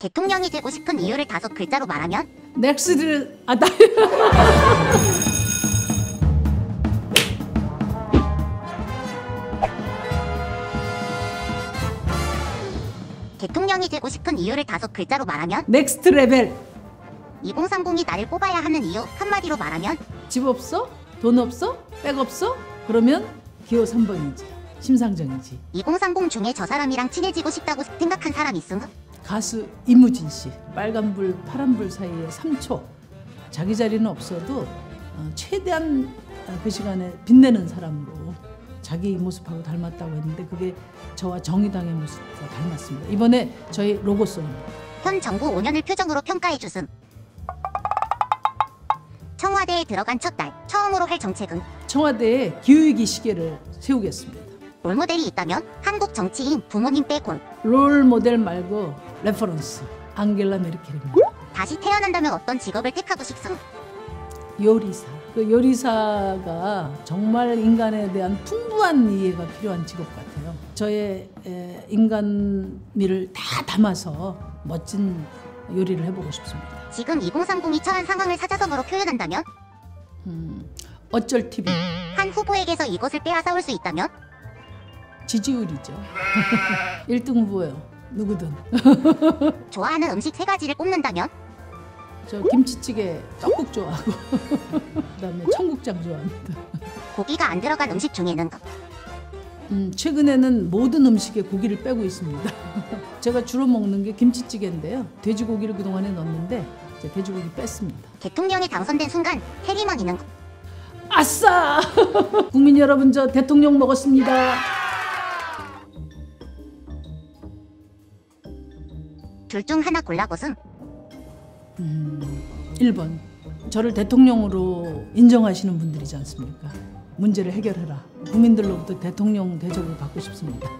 대통령이 되고 싶은 이유를 5글자로 말하면? 넥스트를 대통령이 되고 싶은 이유를 5글자로 말하면? 넥스트 레벨. 2030이 나를 뽑아야 하는 이유 한마디로 말하면? 집 없어? 돈 없어? 백 없어? 그러면 기호 3번이지. 심상정이지. 2030 중에 저 사람이랑 친해지고 싶다고 생각한 사람 있음? 가수 이무진 씨. 빨간불 파란불 사이에 3초. 자기 자리는 없어도 최대한 그 시간에 빛내는 사람으로 자기 모습하고 닮았다고 했는데 그게 저와 정의당의 모습과 닮았습니다. 이번에 저희 로고송입니다. 현 정부 5년을 표정으로 평가해 주음. 청와대에 들어간 첫 날 처음으로 할 정책은? 청와대에 기후위기 시계를 세우겠습니다. 롤모델이 있다면? 한국 정치인 부모님 빼곤. 롤 모델 말고 레퍼런스 앙겔라 메르켈입니다. 다시 태어난다면 어떤 직업을 택하고 싶음? 요리사. 그 요리사가 정말 인간에 대한 풍부한 이해가 필요한 직업 같아요. 저의 인간미를 다 담아서 멋진 요리를 해보고 싶습니다. 지금 2030이 처한 상황을 사자성어로 표현한다면? 어쩔 TV. 한 후보에게서 이것을 빼앗아올 수 있다면? 지지율이죠. 1등 후보예요. 누구든. 좋아하는 음식 3가지를 꼽는다면? 저 김치찌개, 떡국 좋아하고 그다음에 청국장 좋아합니다. 고기가 안 들어간 음식 중에는? 최근에는 모든 음식에 고기를 빼고 있습니다. 제가 주로 먹는 게 김치찌개인데요. 돼지고기를 그동안에 넣었는데 이제 돼지고기 뺐습니다. 대통령이 당선된 순간 해리머니는? 아싸! 국민 여러분, 저 대통령 먹었습니다. 둘 중 하나 골라보셈. 1번. 저를 대통령으로 인정하시는 분들이지 않습니까? 문제를 해결해라. 국민들로부터 대통령 대접을 받고 싶습니다.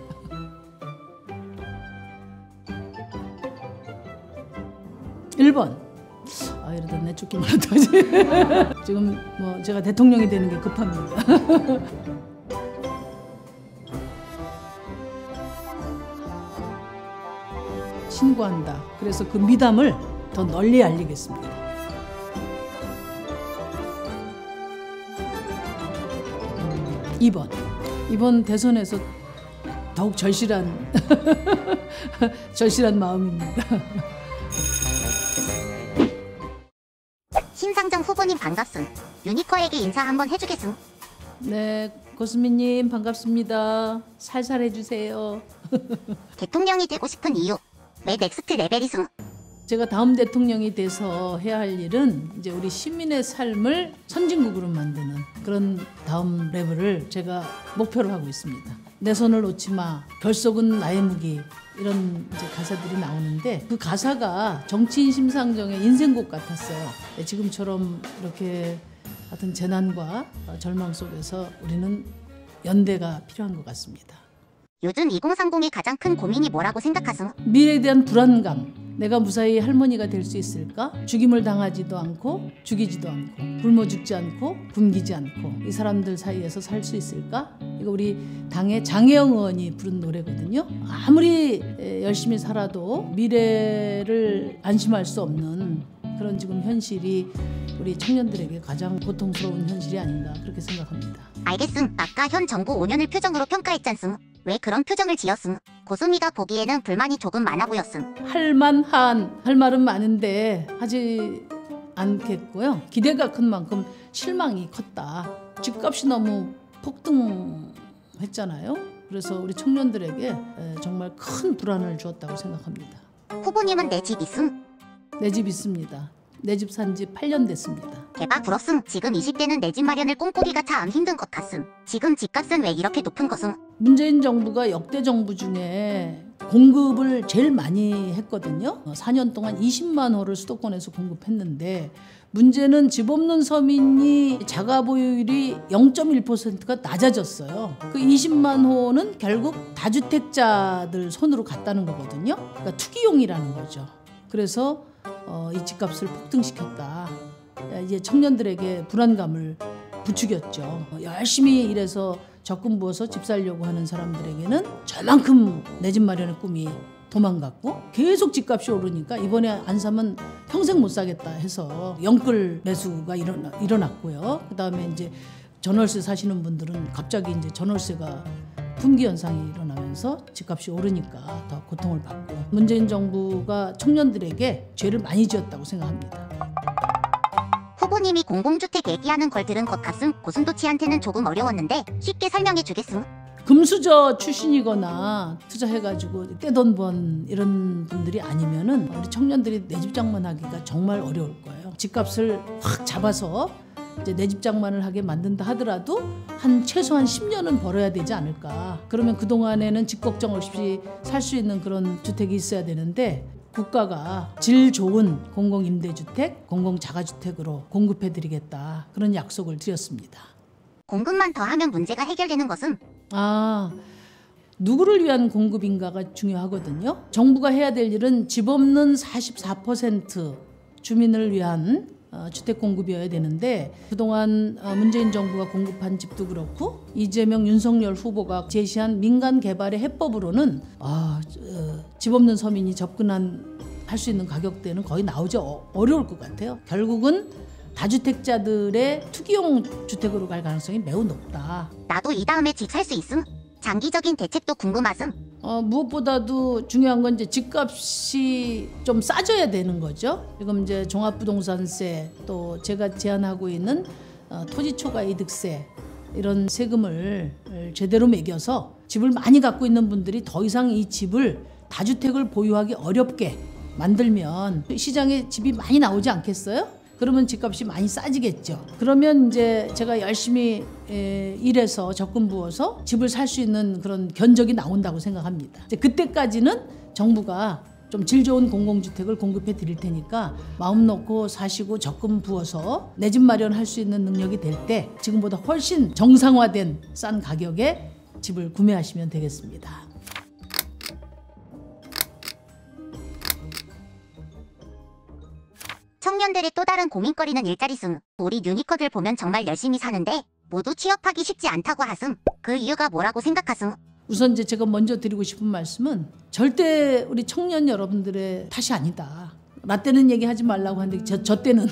1번. 이러다 내쫓기면 어떡하지? 지금 뭐 제가 대통령이 되는 게 급합니다. 신고한다. 그래서 그 미담을 더 널리 알리겠습니다. 2번. 이번 대선에서 더욱 절실한 절실한 마음입니다. 심상정 후보님 반갑음. 유니커에게 인사 한번 해주겠음. 네, 고수미님 반갑습니다. 살살 해주세요. 대통령이 되고 싶은 이유. 왜 넥스트 레벨이승? 제가 다음 대통령이 돼서 해야 할 일은 이제 우리 시민의 삶을 선진국으로 만드는 그런 다음 레벨을 제가 목표로 하고 있습니다. 내 손을 놓지 마, 결속은 나의 무기, 이런 이제 가사들이 나오는데 그 가사가 정치인 심상정의 인생곡 같았어요. 지금처럼 이렇게 같은 재난과 절망 속에서 우리는 연대가 필요한 것 같습니다. 요즘 2030의 가장 큰 고민이 뭐라고 생각하승? 미래에 대한 불안감. 내가 무사히 할머니가 될 수 있을까? 죽임을 당하지도 않고 죽이지도 않고 굶어 죽지 않고 굶기지 않고 이 사람들 사이에서 살 수 있을까? 이거 우리 당의 장혜영 의원이 부른 노래거든요. 아무리 열심히 살아도 미래를 안심할 수 없는 그런 지금 현실이 우리 청년들에게 가장 고통스러운 현실이 아닌가 그렇게 생각합니다. 알겠음. 아까 현 정부 5년을 표정으로 평가했잖음. 왜 그런 표정을 지었음? 고수미가 보기에는 불만이 조금 많아 보였음. 할 말은 많은데 하지 않겠고요. 기대가 큰 만큼 실망이 컸다. 집값이 너무 폭등했잖아요. 그래서 우리 청년들에게 정말 큰 불안을 주었다고 생각합니다. 후보님은 내 집 있음? 내 집 있습니다. 내 집 산 지 8년 됐습니다. 대박 부럽음. 지금 20대는 내 집 마련을 꿈꾸기가 참 힘든 것 같음. 지금 집값은 왜 이렇게 높은 것음? 문재인 정부가 역대 정부 중에 공급을 제일 많이 했거든요. 4년 동안 20만 호를 수도권에서 공급했는데 문제는 집 없는 서민이 자가 보유율이 0.1%가 낮아졌어요. 그 20만 호는 결국 다주택자들 손으로 갔다는 거거든요. 그러니까 투기용이라는 거죠. 그래서 이 집값을 폭등시켰다. 이제 청년들에게 불안감을 부추겼죠. 열심히 일해서 적금 부어서 집 살려고 하는 사람들에게는 저만큼 내 집 마련의 꿈이 도망갔고 계속 집값이 오르니까 이번에 안 사면 평생 못 사겠다 해서 영끌 매수가 일어났고요. 그다음에 이제 전월세 사시는 분들은 갑자기 이제 전월세가 품귀 현상이 일어나면서 집값이 오르니까 더 고통을 받고 문재인 정부가 청년들에게 죄를 많이 지었다고 생각합니다. 후보님이 공공주택 얘기하는 걸 들은 것 같음. 고슴도치한테는 조금 어려웠는데 쉽게 설명해 주겠음. 금수저 출신이거나 투자해가지고 떼돈 번 이런 분들이 아니면은 우리 청년들이 내 집 장만하기가 정말 어려울 거예요. 집값을 확 잡아서 이제 내 집 장만을 하게 만든다 하더라도 최소한 10년은 벌어야 되지 않을까. 그러면 그동안에는 집 걱정 없이 살 수 있는 그런 주택이 있어야 되는데 국가가 질 좋은 공공임대주택, 공공자가주택으로 공급해드리겠다. 그런 약속을 드렸습니다. 공급만 더 하면 문제가 해결되는 것은? 누구를 위한 공급인가가 중요하거든요. 정부가 해야 될 일은 집 없는 44% 주민을 위한 주택 공급이어야 되는데 그동안 문재인 정부가 공급한 집도 그렇고 이재명, 윤석열 후보가 제시한 민간 개발의 해법으로는 집 없는 서민이 할 수 있는 가격대는 거의 나오기 어려울 것 같아요. 결국은 다주택자들의 투기용 주택으로 갈 가능성이 매우 높다. 나도 이 다음에 집 살 수 있음? 장기적인 대책도 궁금하음. 무엇보다도 중요한 건 이제 집값이 좀 싸져야 되는 거죠. 지금 이제 종합부동산세 또 제가 제안하고 있는 토지초과이득세 이런 세금을 제대로 매겨서 집을 많이 갖고 있는 분들이 더 이상 이 집을 다주택을 보유하기 어렵게 만들면 시장에 집이 많이 나오지 않겠어요? 그러면 집값이 많이 싸지겠죠. 그러면 이제 제가 열심히 일해서 적금 부어서 집을 살 수 있는 그런 견적이 나온다고 생각합니다. 이제 그때까지는 정부가 좀 질 좋은 공공주택을 공급해 드릴 테니까 마음 놓고 사시고 적금 부어서 내 집 마련할 수 있는 능력이 될 때 지금보다 훨씬 정상화된 싼 가격에 집을 구매하시면 되겠습니다. 청년들의 또 다른 고민거리는 일자리승. 우리 유니커들 보면 정말 열심히 사는데 모두 취업하기 쉽지 않다고 하승. 그 이유가 뭐라고 생각하승? 우선 이제 제가 먼저 드리고 싶은 말씀은 절대 우리 청년 여러분들의 탓이 아니다. 라떼는 얘기하지 말라고 하는데 저 때는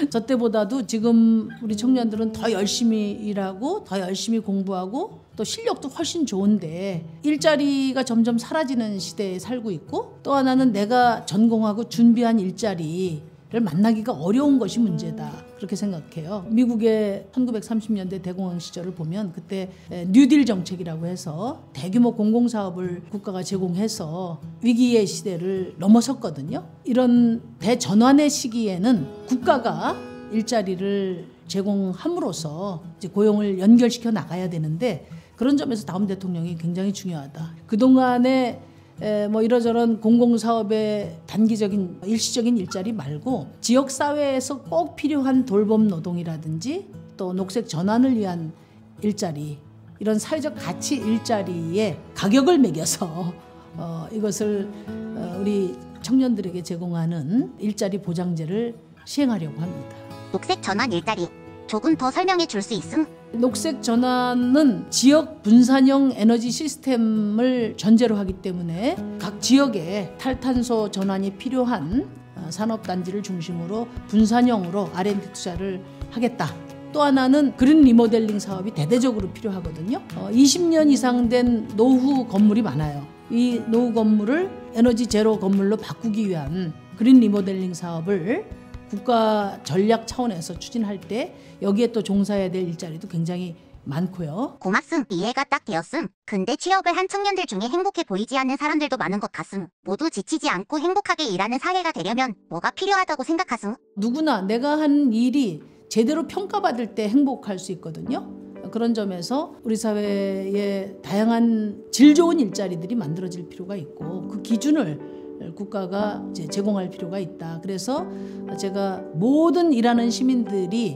저 때보다도 지금 우리 청년들은 더 열심히 일하고 더 열심히 공부하고 또 실력도 훨씬 좋은데 일자리가 점점 사라지는 시대에 살고 있고 또 하나는 내가 전공하고 준비한 일자리를 만나기가 어려운 것이 문제다. 그렇게 생각해요. 미국의 1930년대 대공황 시절을 보면 그때 뉴딜 정책이라고 해서 대규모 공공사업을 국가가 제공해서 위기의 시대를 넘어섰거든요. 이런 대전환의 시기에는 국가가 일자리를 제공함으로써 이제 고용을 연결시켜 나가야 되는데 그런 점에서 다음 대통령이 굉장히 중요하다. 그동안에 이러저런 공공사업의 단기적인 일시적인 일자리 말고 지역사회에서 꼭 필요한 돌봄 노동이라든지 또 녹색 전환을 위한 일자리 이런 사회적 가치 일자리에 가격을 매겨서 이것을 우리 청년들에게 제공하는 일자리 보장제를 시행하려고 합니다. 녹색 전환 일자리 조금 더 설명해 줄 수 있음? 녹색 전환은 지역 분산형 에너지 시스템을 전제로 하기 때문에 각 지역에 탈탄소 전환이 필요한 산업단지를 중심으로 분산형으로 R&D 투자를 하겠다. 또 하나는 그린 리모델링 사업이 대대적으로 필요하거든요. 20년 이상 된 노후 건물이 많아요. 이 노후 건물을 에너지 제로 건물로 바꾸기 위한 그린 리모델링 사업을 국가 전략 차원에서 추진할 때 여기에 또 종사해야 될 일자리도 굉장히 많고요. 고맙음. 이해가 딱 되었음. 근데 취업을 한 청년들 중에 행복해 보이지 않는 사람들도 많은 것 같음. 모두 지치지 않고 행복하게 일하는 사회가 되려면 뭐가 필요하다고 생각하음? 누구나 내가 한 일이 제대로 평가받을 때 행복할 수 있거든요. 그런 점에서 우리 사회에 다양한 질 좋은 일자리들이 만들어질 필요가 있고 그 기준을 국가가 이제 제공할 필요가 있다. 그래서 제가 모든 일하는 시민들이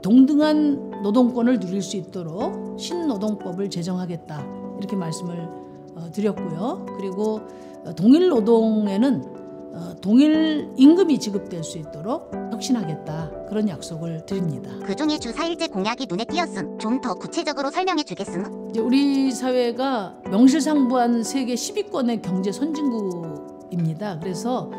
동등한 노동권을 누릴 수 있도록 신노동법을 제정하겠다. 이렇게 말씀을 드렸고요. 그리고 동일 노동에는 동일 임금이 지급될 수 있도록 혁신하겠다 그런 약속을 드립니다. 그중에 주 4일제 공약이 눈에 띄었음. 좀 더 구체적으로 설명해 주겠음? 이제 우리 사회가 명실상부한 세계 10위권의 경제 선진국입니다. 그래서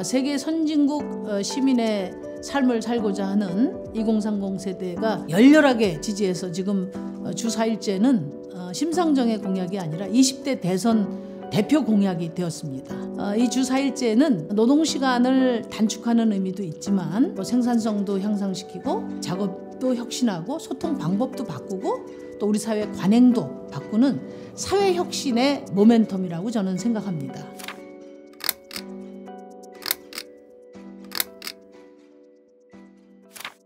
세계 선진국 시민의 삶을 살고자 하는 2030 세대가 열렬하게 지지해서 지금 주 4일제는 심상정의 공약이 아니라 20대 대선 대표 공약이 되었습니다. 이 주 4일제는 노동시간을 단축하는 의미도 있지만 생산성도 향상시키고 작업도 혁신하고 소통 방법도 바꾸고 또 우리 사회 관행도 바꾸는 사회혁신의 모멘텀이라고 저는 생각합니다.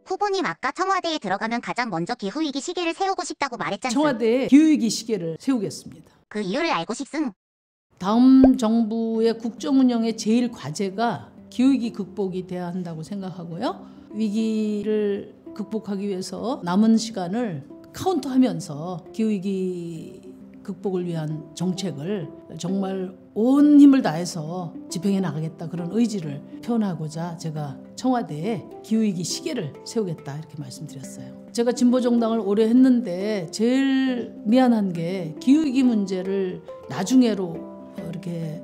후보님 아까 청와대에 들어가면 가장 먼저 기후위기 시계를 세우고 싶다고 말했잖아요. 청와대에 기후위기 시계를 세우겠습니다. 그 이유를 알고 싶음. 다음 정부의 국정운영의 제일 과제가 기후위기 극복이 돼야 한다고 생각하고요. 위기를 극복하기 위해서 남은 시간을 카운트하면서 기후위기 극복을 위한 정책을 정말 온 힘을 다해서 집행해 나가겠다 그런 의지를 표현하고자 제가 청와대에 기후위기 시계를 세우겠다 이렇게 말씀드렸어요. 제가 진보정당을 오래 했는데 제일 미안한 게 기후위기 문제를 나중에로 이렇게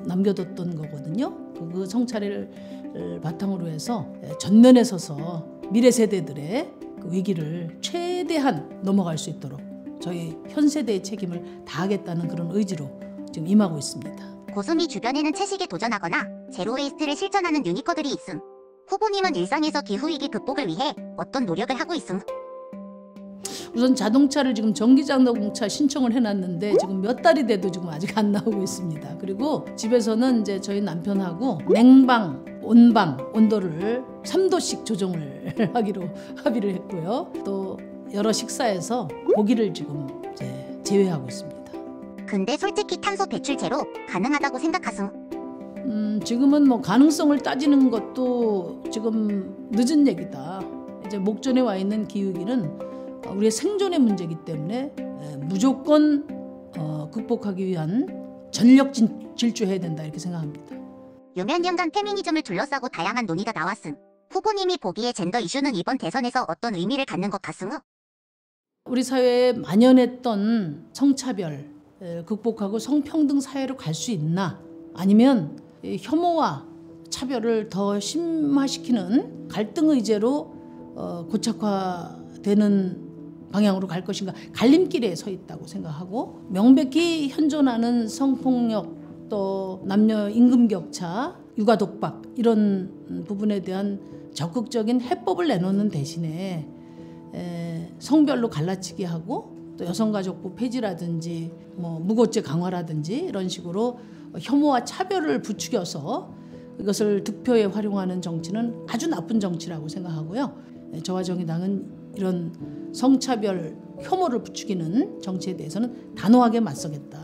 남겨뒀던 거거든요. 그 성찰을 바탕으로 해서 전면에 서서 미래 세대들의 그 위기를 최대한 넘어갈 수 있도록 저희 현 세대의 책임을 다하겠다는 그런 의지로 지금 임하고 있습니다. 고수미 주변에는 채식에 도전하거나 제로웨이스트를 실천하는 유니커들이 있음. 후보님은 일상에서 기후위기 극복을 위해 어떤 노력을 하고 있음? 우선 자동차를 지금 전기자동차 신청을 해놨는데 지금 몇 달이 돼도 지금 아직 안 나오고 있습니다. 그리고 집에서는 이제 저희 남편하고 냉방, 온방, 온도를 3도씩 조정을 하기로 합의를 했고요. 또 여러 식사에서 고기를 지금 이제 제외하고 있습니다. 근데 솔직히 탄소 배출 제로 가능하다고 생각하승? 지금은 뭐 가능성을 따지는 것도 지금 늦은 얘기다. 이제 목전에 와 있는 기후위기는 우리의 생존의 문제이기 때문에 무조건 극복하기 위한 전력 질주해야 된다 이렇게 생각합니다. 유몇 년간 페미니즘을 둘러싸고 다양한 논의가 나왔음. 후보님이 보기에 젠더 이슈는 이번 대선에서 어떤 의미를 갖는 것 같승? 우리 사회에 만연했던 성차별 극복하고 성평등 사회로 갈 수 있나? 아니면 혐오와 차별을 더 심화시키는 갈등 의제로 고착화되는 방향으로 갈 것인가? 갈림길에 서 있다고 생각하고 명백히 현존하는 성폭력 또 남녀 임금 격차, 육아 독박 이런 부분에 대한 적극적인 해법을 내놓는 대신에 성별로 갈라치기 하고 또 여성가족부 폐지라든지 뭐 무고죄 강화라든지 이런 식으로 혐오와 차별을 부추겨서 이것을 득표에 활용하는 정치는 아주 나쁜 정치라고 생각하고요. 저와 정의당은 이런 성차별 혐오를 부추기는 정치에 대해서는 단호하게 맞서겠다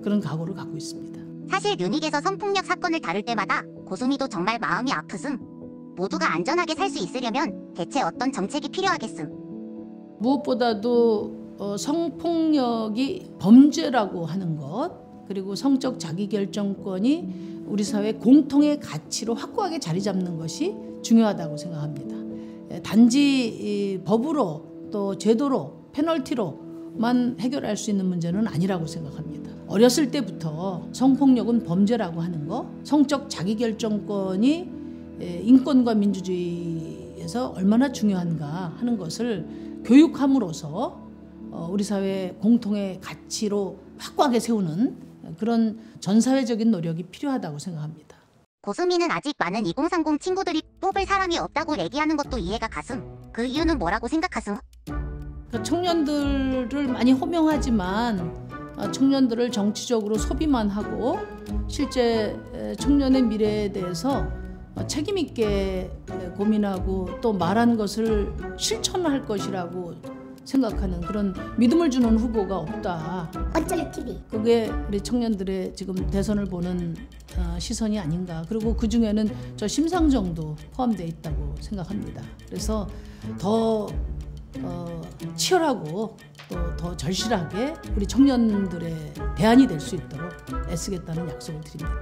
그런 각오를 갖고 있습니다. 사실 뮤닉에서 성폭력 사건을 다룰 때마다 고수미도 정말 마음이 아프음. 모두가 안전하게 살 수 있으려면 대체 어떤 정책이 필요하겠음? 무엇보다도 성폭력이 범죄라고 하는 것 그리고 성적 자기결정권이 우리 사회 공통의 가치로 확고하게 자리 잡는 것이 중요하다고 생각합니다. 단지 법으로 또 제도로 페널티로만 해결할 수 있는 문제는 아니라고 생각합니다. 어렸을 때부터 성폭력은 범죄라고 하는 거, 성적 자기결정권이 인권과 민주주의에서 얼마나 중요한가 하는 것을 교육함으로써 우리 사회 공통의 가치로 확고하게 세우는 그런 전사회적인 노력이 필요하다고 생각합니다. 고수미는 아직 많은 2030 친구들이 뽑을 사람이 없다고 얘기하는 것도 이해가 가슴. 그 이유는 뭐라고 생각하승? 청년들을 많이 호명하지만 청년들을 정치적으로 소비만 하고 실제 청년의 미래에 대해서 책임 있게 고민하고 또 말한 것을 실천할 것이라고 생각하는 그런 믿음을 주는 후보가 없다. 어쩔 TV. 그게 우리 청년들의 지금 대선을 보는 시선이 아닌가. 그리고 그 중에는 저 심상정도 포함되어 있다고 생각합니다. 그래서 더 치열하고 또 더 절실하게 우리 청년들의 대안이 될 수 있도록 애쓰겠다는 약속을 드립니다.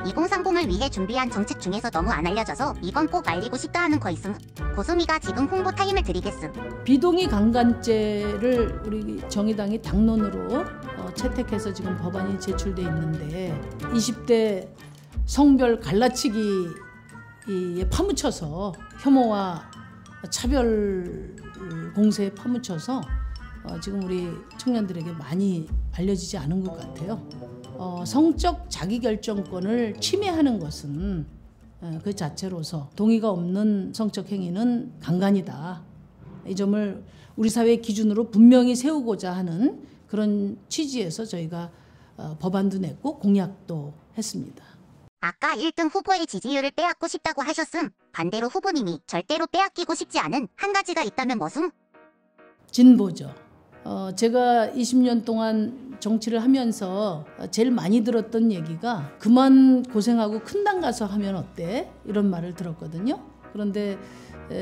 2030을 위해 준비한 정책 중에서 너무 안 알려져서 이건 꼭 알리고 싶다 하는 거 있음. 고수미가 지금 홍보 타임을 드리겠음. 비동의 강간죄를 우리 정의당이 당론으로 채택해서 지금 법안이 제출돼 있는데 20대 성별 갈라치기에 파묻혀서 혐오와 차별 공세에 파묻혀서 지금 우리 청년들에게 많이 알려지지 않은 것 같아요. 성적 자기결정권을 침해하는 것은 그 자체로서 동의가 없는 성적 행위는 강간이다. 이 점을 우리 사회 기준으로 분명히 세우고자 하는 그런 취지에서 저희가 법안도 냈고 공약도 했습니다. 아까 1등 후보의 지지율을 빼앗고 싶다고 하셨음. 반대로 후보님이 절대로 빼앗기고 싶지 않은 한 가지가 있다면 무슨? 진보죠. 제가 20년 동안 정치를 하면서 제일 많이 들었던 얘기가 그만 고생하고 큰 당 가서 하면 어때? 이런 말을 들었거든요. 그런데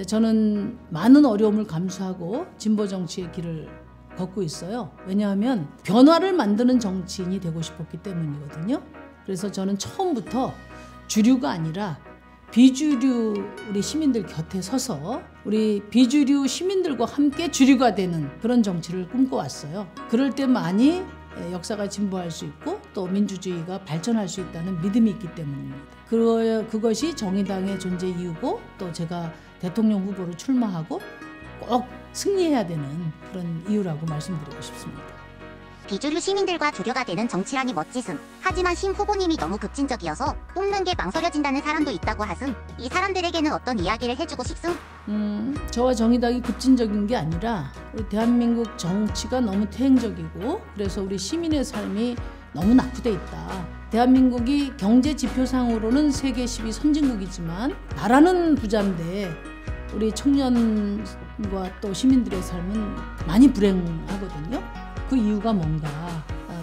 저는 많은 어려움을 감수하고 진보 정치의 길을 걷고 있어요. 왜냐하면 변화를 만드는 정치인이 되고 싶었기 때문이거든요. 그래서 저는 처음부터 주류가 아니라 비주류 우리 시민들 곁에 서서 우리 비주류 시민들과 함께 주류가 되는 그런 정치를 꿈꿔왔어요. 그럴 때만이 역사가 진보할 수 있고 또 민주주의가 발전할 수 있다는 믿음이 있기 때문입니다. 그것이 정의당의 존재 이유고 또 제가 대통령 후보로 출마하고 꼭 승리해야 되는 그런 이유라고 말씀드리고 싶습니다. 비주류 시민들과 주류가 되는 정치라니 멋지슴. 하지만 심 후보님이 너무 급진적이어서 뽑는 게 망설여진다는 사람도 있다고 하슴. 이 사람들에게는 어떤 이야기를 해주고 싶음? 저와 정의당이 급진적인 게 아니라 우리 대한민국 정치가 너무 퇴행적이고 그래서 우리 시민의 삶이 너무 낙후돼 있다. 대한민국이 경제 지표상으로는 세계 10위 선진국이지만 나라는 부자인데 우리 청년과 또 시민들의 삶은 많이 불행하거든요. 그 이유가 뭔가?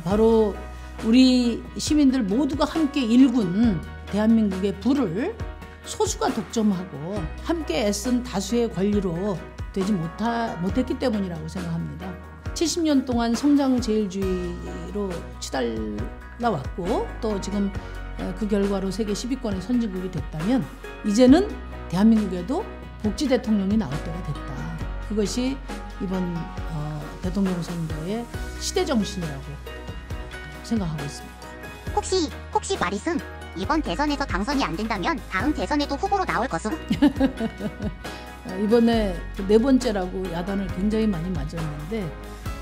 바로 우리 시민들 모두가 함께 일군 대한민국의 부를 소수가 독점하고 함께 애쓴 다수의 권리로 되지 못했기 때문이라고 생각합니다. 70년 동안 성장 제일주의로 치달아왔고 또 지금 그 결과로 세계 10위권의 선진국이 됐다면 이제는 대한민국에도 복지 대통령이 나올 때가 됐다. 그것이 이번 대통령 선거의 시대 정신이라고 생각하고 있습니다. 혹시 말이슴. 이번 대선에서 당선이 안 된다면 다음 대선에도 후보로 나올 것음? 이번에 네 번째라고 야단을 굉장히 많이 맞았는데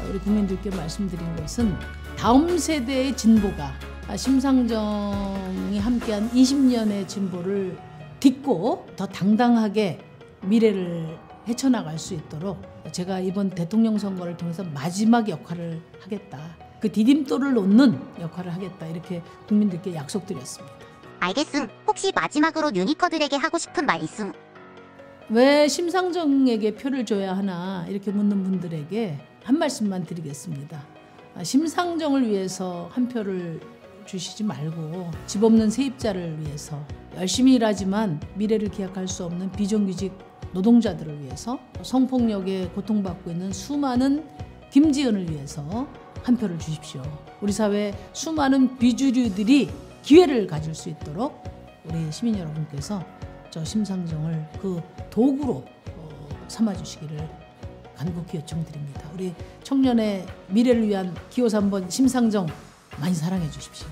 우리 국민들께 말씀드린 것은 다음 세대의 진보가 심상정이 함께한 20년의 진보를 딛고 더 당당하게 미래를 헤쳐나갈 수 있도록 제가 이번 대통령 선거를 통해서 마지막 역할을 하겠다. 그 디딤돌을 놓는 역할을 하겠다. 이렇게 국민들께 약속드렸습니다. 알겠음. 혹시 마지막으로 유니커들에게 하고 싶은 말 있음? 왜 심상정에게 표를 줘야 하나 이렇게 묻는 분들에게 한 말씀만 드리겠습니다. 심상정을 위해서 한 표를 주시지 말고 집 없는 세입자를 위해서 열심히 일하지만 미래를 기약할 수 없는 비정규직 노동자들을 위해서 성폭력에 고통받고 있는 수많은 김지은을 위해서 한 표를 주십시오. 우리 사회 수많은 비주류들이 기회를 가질 수 있도록 우리 시민 여러분께서 저 심상정을 그 도구로 삼아주시기를 간곡히 요청드립니다. 우리 청년의 미래를 위한 기호 3번 심상정 많이 사랑해 주십시오.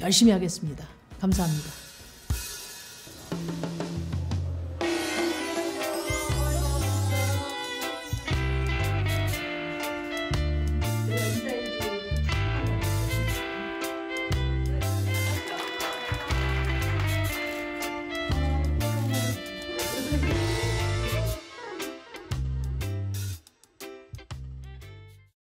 열심히 하겠습니다. 감사합니다.